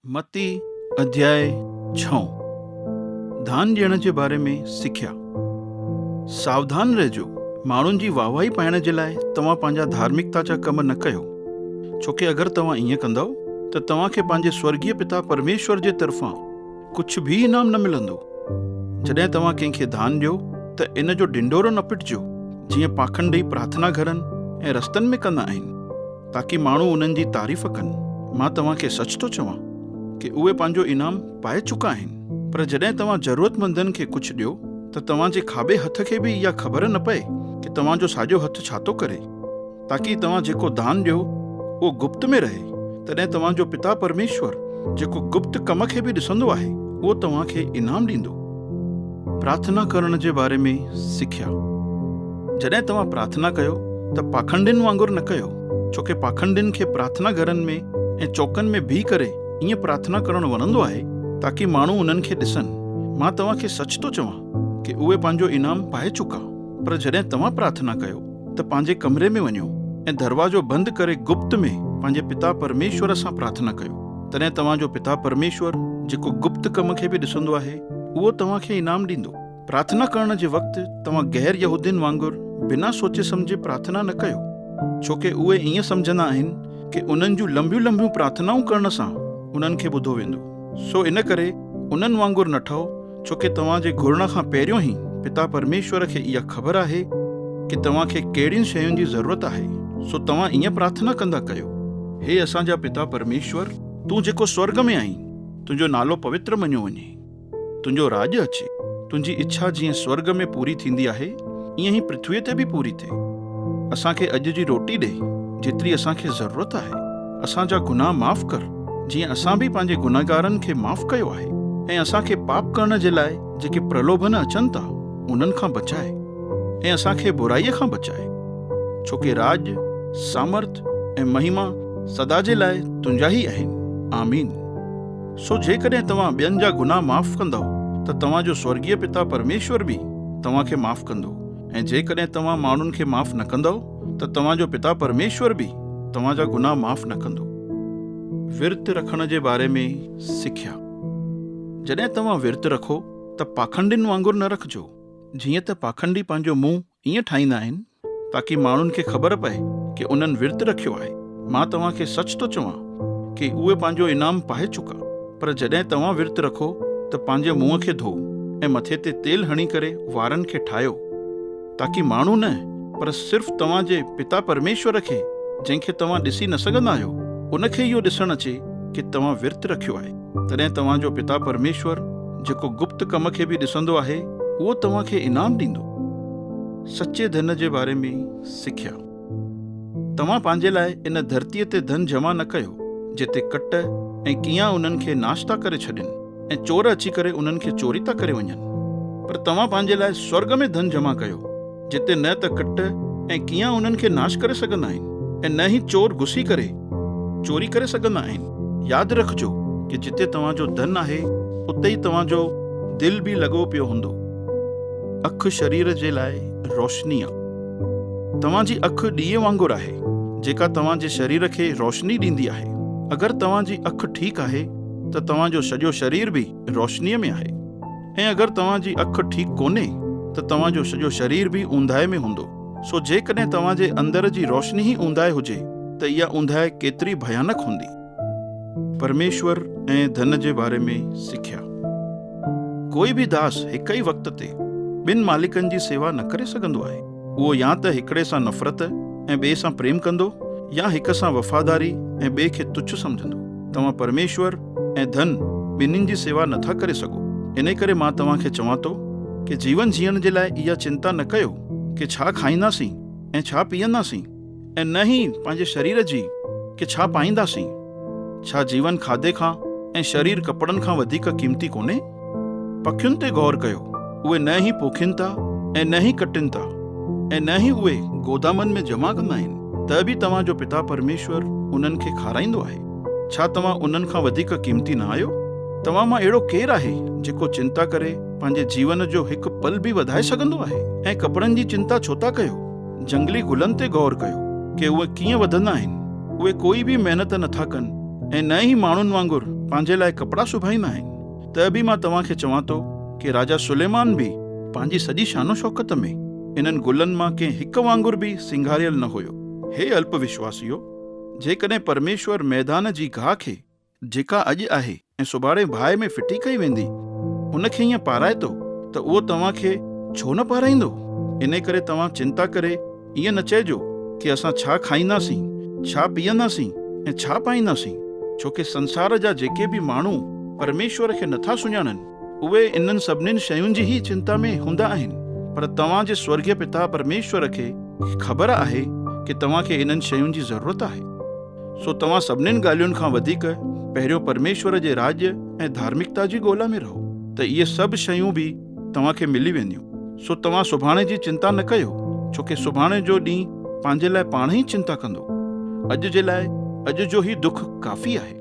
मती अध्याय 6 दान ॾियण जे बारे में सिख्या। सावधान रहिजो, माण्हुनि जी वाहवाही पाइण जे लाइ तव्हां पंहिंजा धार्मिकता जा कम न कयो, छोकी अगरि तव्हां ईअं कंदव त तव्हांखे पंहिंजे स्वर्गीय पिता परमेश्वर जे तरफ़ां कुझु बि इनाम न मिलंदो। जॾहिं तव्हां कंहिंखे दान ॾियो त इन जो ढिंडोरो न पिटिजो जीअं पाखंडी प्रार्थना घरनि ऐं रस्तनि में कंदा आहिनि, ताकी माण्हू उन्हनि जी तारीफ़ कनि। मां तव्हांखे सच थो चवां कि उहे पंहिंजो इनाम पाए चुका आहिनि। पर जॾहिं तव्हां ज़रूरतमंदनि खे कुझु ॾियो त तव्हांजे खाॿे हथ खे बि इहा ख़बर न पए कि तव्हांजो साॼो हथु छा थो करे, ताकी तव्हां जेको दान ॾियो उहो गुप्त में रहे। तॾहिं तव्हांजो पिता परमेश्वर जेको गुप्त कम खे बि ॾिसंदो आहे, उहो तव्हांखे इनाम ॾींदो। प्रार्थना करण जे बारे में सिख्या। जॾहिं तव्हां प्रार्थना कयो त पाखंडियुनि वांगुरु न कयो, छोकी पाखंडियुनि खे प्रार्थना घरनि में ऐं चौकनि में बीह करे ईअं प्रार्थना करणु वणंदो आहे ताकी माण्हू उन्हनि खे ॾिसनि। मां तव्हांखे सच थो चवां कि उहे पंहिंजो इनाम पाए चुका। पर जॾहिं तव्हां प्रार्थना कयो त पंहिंजे कमरे में वञो ऐं दरवाजो बंदि करे गुप्त में पंहिंजे पिता परमेश्वर सां प्रार्थना कयो। तॾहिं तव्हांजो पिता परमेश्वर जेको गुप्त कम खे बि ॾिसंदो आहे, उहो तव्हांखे इनाम ॾींदो। प्रार्थना करण जे वक़्तु तव्हां गैर यहूदियुनि वांगुरु बिना सोचे सम्झे प्रार्थना न कयो, छोकी उहे ईअं सम्झंदा आहिनि कि उन्हनि जूं लंबियूं लंबियूं प्रार्थनाऊं करण सां उन्हनि खे ॿुधो वेंदो। सो इन करे उन्हनि वांगुरु न ठहो, छोकी तव्हांजे घुरण खां पहिरियों ई पिता परमेश्वर खे इहा ख़बर आहे कि तव्हांखे कहिड़ियुनि शयुनि जी ज़रूरत आहे। सो तव्हां ईअं प्रार्थना कंदा कयो: हे असांजा पिता परमेश्वर, तूं जेको स्वर्ग में आहीं, तुंहिंजो नालो पवित्र मञियो वञे, तुंहिंजो राॼ अचे, तुंहिंजी इच्छा जीअं स्वर्ग में पूरी थींदी आहे ईअं ई पृथ्वीअ ते बि पूरी थिए। असांखे अॼु जी रोटी ॾे जेतिरी असांखे ज़रूरत आहे। असांजा गुनाह माफ़ कर जीअं असां बि पंहिंजे गुनाहगारनि खे माफ़ कयो आहे। ऐं असांखे पाप करण जे लाइ जेके प्रलोभन अचनि था उन्हनि खां बचाए, ऐं असांखे बुराईअ खां बचाए, छोकी राज, सामर्थ ऐं महिमा सदा जे लाइ तुंहिंजा ई आहिनि। आमीन। सो जेकॾहिं तव्हां ॿियनि जा गुनाह माफ़ कंदव त तव्हांजो स्वर्गीय पिता परमेश्वर बि तव्हांखे माफ़ कंदो। ऐं जेकॾहिं तव्हां माण्हुनि खे माफ़ न कंदव त तव्हांजो पिता परमेश्वर बि तव्हांजा गुनाह माफ़ न कंदो। विर्त रखण जे बारे में सिख्या। जॾहिं तव्हां विर्त रखो त पाखंडियुनि वांगुरु न रखिजो, जीअं त पाखंडी पंहिंजो मुंहुं ईअं ठाहींदा आहिनि ताकी माण्हुनि खे ख़बर पए कि उन्हनि विर्त रखियो आहे। मां तव्हांखे सच थो चवां कि उहे पंहिंजो इनाम पाए चुका। पर जॾहिं तव्हां विर्त रखो त पंहिंजे मुंहं खे धो ऐं मथे ते तेल हणी करे वारनि खे ठाहियो, ताकी माण्हू न पर सिर्फ़ु तव्हांजे पिता परमेश्वर खे, जंहिंखे तव्हां ॾिसी न सघंदा आहियो, उनखे इहो ॾिसणु अचे कि तव्हां विर्त रखियो आहे। तॾहिं तव्हांजो पिता परमेश्वर जेको गुप्त कम खे बि ॾिसंदो आहे, उहो तव्हांखे इनाम ॾींदो। सचे धन जे बारे में सिख्या। तव्हां पंहिंजे लाइ इन धरतीअ ते धन जमा न कयो जिते कट ऐं कीअं उन्हनि खे नाश था करे छॾनि ऐं चोर अची करे उन्हनि खे चोरी था करे वञनि। पर तव्हां पंहिंजे लाइ स्वर्ग में धन जमा कयो, जिते न त कट ऐं कीअं उन्हनि खे नाश करे सघंदा आहिनि ऐं न ई चोर घुसी करे चोरी करे सघंदा आहिनि। यादि रखिजो कि जिते तव्हांजो धन आहे उते ई तव्हांजो दिलि बि लॻो पियो हूंदो। अखि शरीर जे लाइ रोशनी आहे। तव्हांजी अखि ॾीए वांगुरु आहे जेका तव्हांजे शरीर खे रोशनी ॾींदी आहे। अगरि तव्हांजी अखि ठीकु आहे त तव्हांजो सॼो शरीर बि रोशनीअ में आहे, ऐं अगरि तव्हांजी अखि ठीकु कोन्हे त तव्हांजो सॼो शरीर बि ऊंदाहि में हूंदो। सो जेकॾहिं तव्हांजे अंदर जी रोशनी ई ऊंदाहि हुजे त इहा ऊंदाहि केतिरी भयानक हूंदी। परमेश्वर ऐं धन जे बारे में सिख्या। कोई बि दास हिक ई वक़्त ते ॿिनि मालिकनि जी सेवा न करे सघंदो आहे। उहो या त हिकिड़े सां नफ़रत ऐं ॿिए सां प्रेम कंदो, या हिक सां वफ़ादारी ऐं ॿिए खे तुच्छ सम्झंदो। तव्हां परमेश्वर ऐं धन ॿिन्हिनि जी सेवा नथा करे सघो। इन करे मां तव्हांखे चवां थो कि जीवन जीअण जे लाइ इहा चिंता न कयो कि छा खाईंदासीं ऐं छा पीअंदासीं, ऐं न ई पंहिंजे शरीर जी कि छा पाईंदासीं। छा जीवन खाधे खां ऐं शरीर कपड़नि खां वधीक क़ीमती कोन्हे? पखियुनि ते गौर कयो, उहे न ई पोखिनि था ऐं न ई कटिनि था, ऐं न ई उहे गोदामनि में जमा कंदा आहिनि, त बि तव्हांजो पिता परमेश्वर उन्हनि खे खाराईंदो आहे। छा तव्हां उन्हनि खां वधीक क़ीमती न आहियो? तव्हां मां अहिड़ो केरु आहे जेको चिंता करे पंहिंजे जीवन जो हिकु पल बि वधाए सघंदो आहे? ऐं कपड़नि जी चिंता छो था कयो? जंगली गुलनि ते गौर कयो कि उहे कीअं वधंदा आहिनि। उहे कोई बि महिनत नथा कनि ऐं न ई माण्हुनि वांगुरु पंहिंजे लाइ कपिड़ा सुभाईंदा आहिनि। त बि मां तव्हांखे चवां थो कि राजा सुलेमान बि पंहिंजी सॼी शानो शौक़त में इन्हनि गुलनि मां कंहिं हिकु वांगुरु बि सिंगारियल न हुयो। हे अल्पविश्वासियो, जेकॾहिं परमेश्वर मैदान जी गाह खे जेका अॼु आहे ऐं सुभाणे बाहि में फिटी कई वेंदी उनखे ईअं पाराए थो त उहो तव्हांखे छो न पाराईंदो। इन करे तव्हां चिंता करे ईअं न चइजो कि असां छा खाईंदासीं, छा पीअंदासीं ऐं छा पाईंदासीं, छोकी संसार जा जेके बि माण्हू परमेश्वर खे नथा सुञाणनि उहे इन्हनि सभिनीनि शयुनि जी ई चिंता में हूंदा आहिनि। पर तव्हांजे स्वर्गीय पिता परमेश्वर खे ख़बर आहे कि तव्हांखे इन्हनि शयुनि जी ज़रूरत आहे। सो तव्हां सभिनीनि ॻाल्हियुनि खां वधीक पहिरियों परमेश्वर जे राज्य ऐं धार्मिकता जी ॻोल्हा में रहो, त इहे सभु शयूं बि तव्हांखे मिली वेंदियूं। सो तव्हां सुभाणे जी चिंता न कयो, छोकी सुभाणे जो ॾींहुं पंहिंजे लाइ पाण ई चिंता कंदो। अॼु जे लाइ अॼु जो ई दुख काफ़ी आहे।